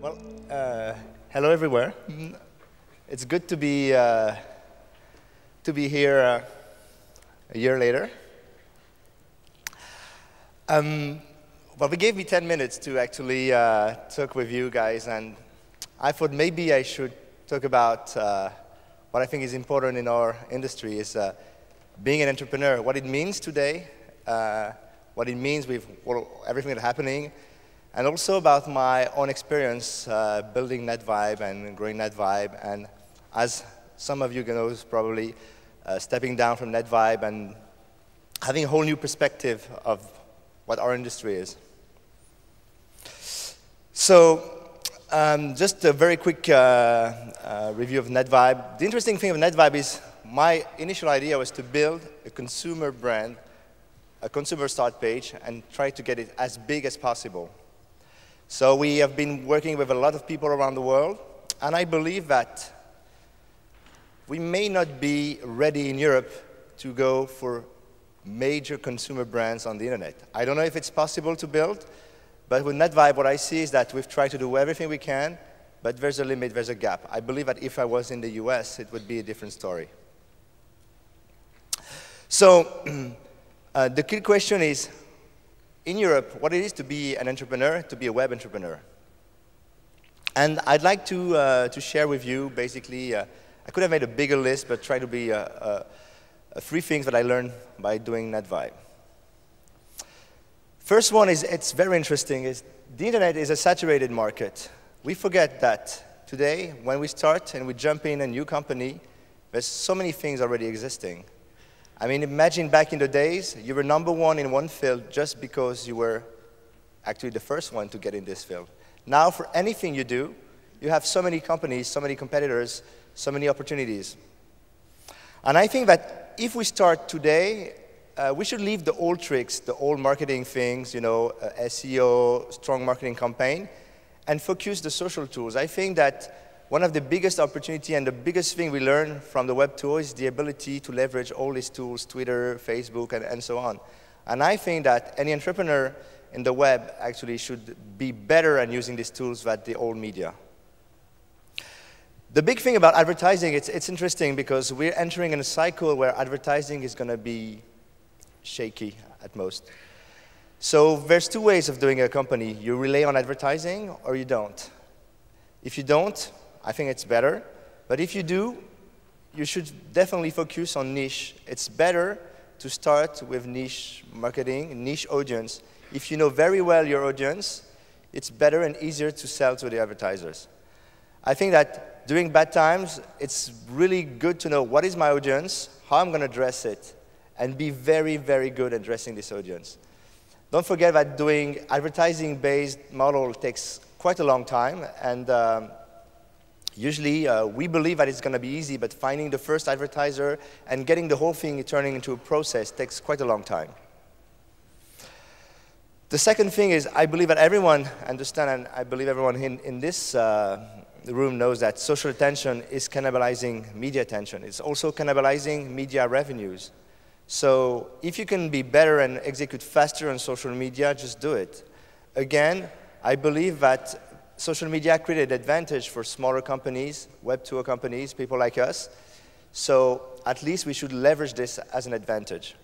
Well, hello everywhere. It's good to be here a year later. Well, they gave me 10 minutes to actually talk with you guys, and I thought maybe I should talk about what I think is important in our industry is being an entrepreneur, what it means today, what it means with everything that's happening, and also about my own experience building NetVibe and growing NetVibe, and as some of you know probably, stepping down from NetVibe and having a whole new perspective of what our industry is. So, just a very quick review of NetVibe. The interesting thing of NetVibe is my initial idea was to build a consumer brand, a consumer start page, and try to get it as big as possible. So we have been working with a lot of people around the world, and I believe that we may not be ready in Europe to go for major consumer brands on the internet. I don't know if it's possible to build, but with NetVibe, what I see is that we've tried to do everything we can, but there's a limit, there's a gap. I believe that if I was in the US, it would be a different story. So the key question is, in Europe, what it is to be an entrepreneur, to be a web entrepreneur. And I'd like to share with you, basically, I could have made a bigger list, but try to be 3 things that I learned by doing NetVibe. First one is, it's very interesting, is the internet is a saturated market. We forget that today, when we start and we jump in a new company, there's so many things already existing. I mean, imagine back in the days, you were #1 in one field just because you were actually the first one to get in this field. Now, for anything you do, you have so many companies, so many competitors, so many opportunities. And I think that if we start today, we should leave the old tricks, the old marketing things, you know, SEO, strong marketing campaign, and focus the social tools. I think that one of the biggest opportunity and the biggest thing we learn from the web tool is the ability to leverage all these tools, Twitter, Facebook, and so on. And I think that any entrepreneur in the web actually should be better at using these tools than the old media. The big thing about advertising, it's interesting because we're entering in a cycle where advertising is going to be shaky at most. So there's 2 ways of doing a company. You rely on advertising or you don't. If you don't, I think it's better. But if you do, you should definitely focus on niche. It's better to start with niche marketing, niche audience. If you know very well your audience, it's better and easier to sell to the advertisers. I think that during bad times, it's really good to know what is my audience, how I'm going to address it, and be very, very good at addressing this audience. Don't forget that doing advertising-based model takes quite a long time, and usually we believe that it's going to be easy, but finding the first advertiser and getting the whole thing turning into a process takes quite a long time. The second thing is, I believe that everyone understands, and I believe everyone in this room knows that social attention is cannibalizing media attention. It's also cannibalizing media revenues. So if you can be better and execute faster on social media, just do it. Again, I believe that social media created an advantage for smaller companies, web tool companies, people like us. So at least we should leverage this as an advantage.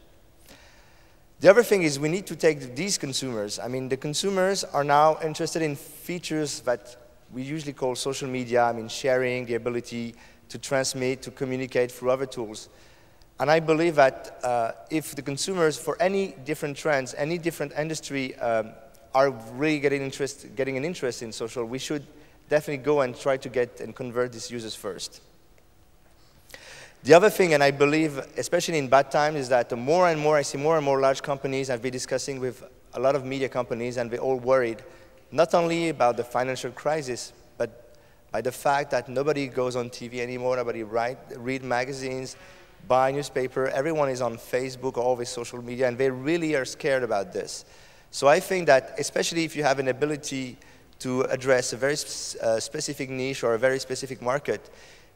The other thing is we need to take these consumers. I mean, the consumers are now interested in features that we usually call social media. I mean, sharing, the ability to transmit, to communicate through other tools. And I believe that if the consumers, for any different trends, any different industry, are really getting an interest in social, we should definitely go and try to get and convert these users first. The other thing, and I believe, especially in bad times, is that more and more, I see more and more large companies. I've been discussing with a lot of media companies, and they're all worried, not only about the financial crisis, but by the fact that nobody goes on TV anymore, nobody read magazines, buy newspaper, everyone is on Facebook or all this social media, and they really are scared about this. So I think that, especially if you have an ability to address a very specific niche or a very specific market,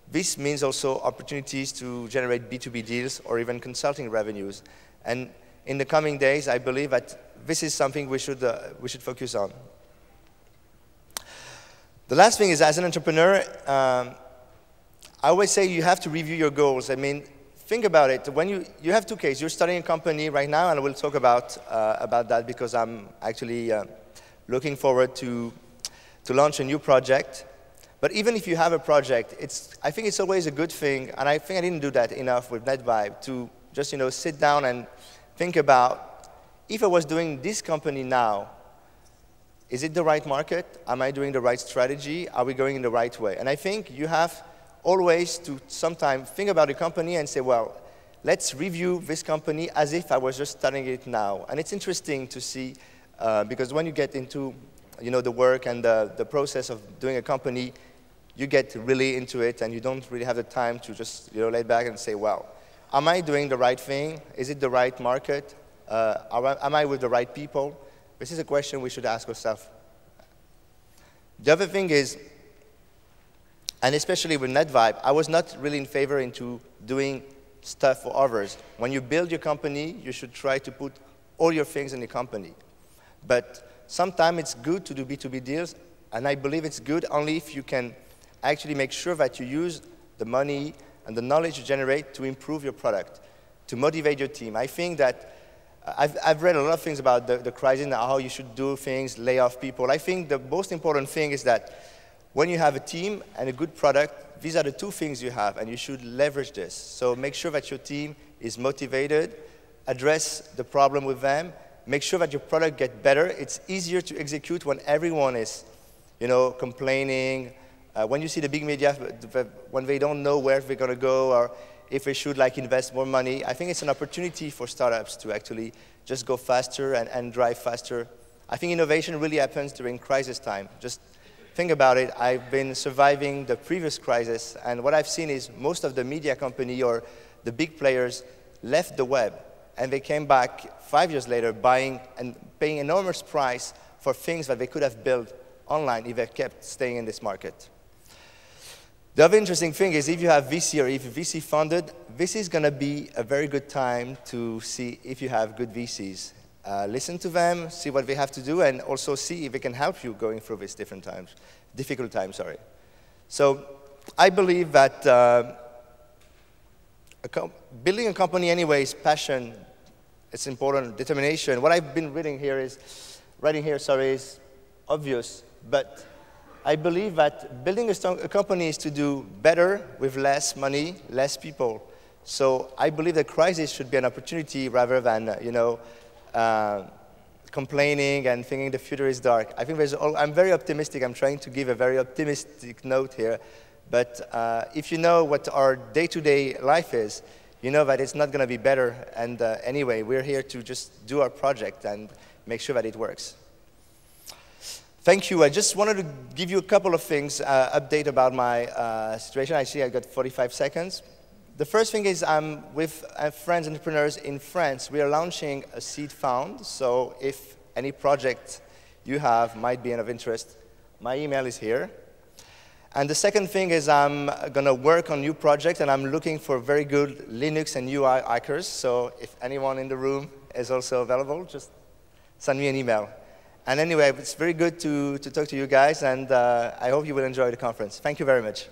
this means also opportunities to generate B2B deals or even consulting revenues. And in the coming days, I believe that this is something we should focus on. The last thing is, as an entrepreneur, I always say you have to review your goals. I mean, think about it. When you have two cases. You're starting a company right now, and we'll talk about that because I'm actually looking forward to launch a new project. But even if you have a project, I think it's always a good thing, and I think I didn't do that enough with NetVibes, to just sit down and think about, if I was doing this company now, is it the right market? Am I doing the right strategy? Are we going in the right way? And I think you have always to sometimes think about a company and say, well, let's review this company as if I was just starting it now. And it's interesting to see, because when you get into the work and the process of doing a company, you get really into it, and you don't really have the time to just lay back and say, well, am I doing the right thing? Is it the right market? Am I with the right people? This is a question we should ask ourselves. The other thing is, and especially with NetVibes, I was not really in favor into doing stuff for others. When you build your company, you should try to put all your things in the company. But sometimes it's good to do B2B deals, and I believe it's good only if you can actually make sure that you use the money and the knowledge you generate to improve your product, to motivate your team. I think that I've read a lot of things about the crisis and how you should do things, lay off people. I think the most important thing is that when you have a team and a good product, these are the two things you have, and you should leverage this. So make sure that your team is motivated, address the problem with them, make sure that your product gets better. It's easier to execute when everyone is, complaining. When you see the big media, when they don't know where they're going to go or if they should invest more money, I think it's an opportunity for startups to actually just go faster and drive faster. I think innovation really happens during crisis time. Just think about it. I've been surviving the previous crisis, and what I've seen is most of the media company or the big players left the web, and they came back 5 years later buying and paying enormous price for things that they could have built online if they kept staying in this market. The other interesting thing is, if you have VC or if VC funded, this is going to be a very good time to see if you have good VCs. Listen to them, see what they have to do, and also see if they can help you going through these difficult times. So I believe that building a company anyway is passion. It's important. Determination. What I've been writing here is obvious, but I believe that building a company is to do better with less money, less people. So I believe the crisis should be an opportunity rather than, complaining and thinking the future is dark. I think I'm very optimistic. I'm trying to give a very optimistic note here. But if you know what our day-to-day life is, you know that it's not going to be better. And anyway, we're here to just do our project and make sure that it works. Thank you. I just wanted to give you a couple of things, update about my situation. I see I got 45 seconds. The first thing is I'm with friends entrepreneurs in France. We are launching a seed fund. So if any project you have might be of interest, my email is here. And the second thing is I'm going to work on new projects, and I'm looking for very good Linux and UI hackers. So if anyone in the room is also available, just send me an email. And anyway, it's very good to talk to you guys, and I hope you will enjoy the conference. Thank you very much.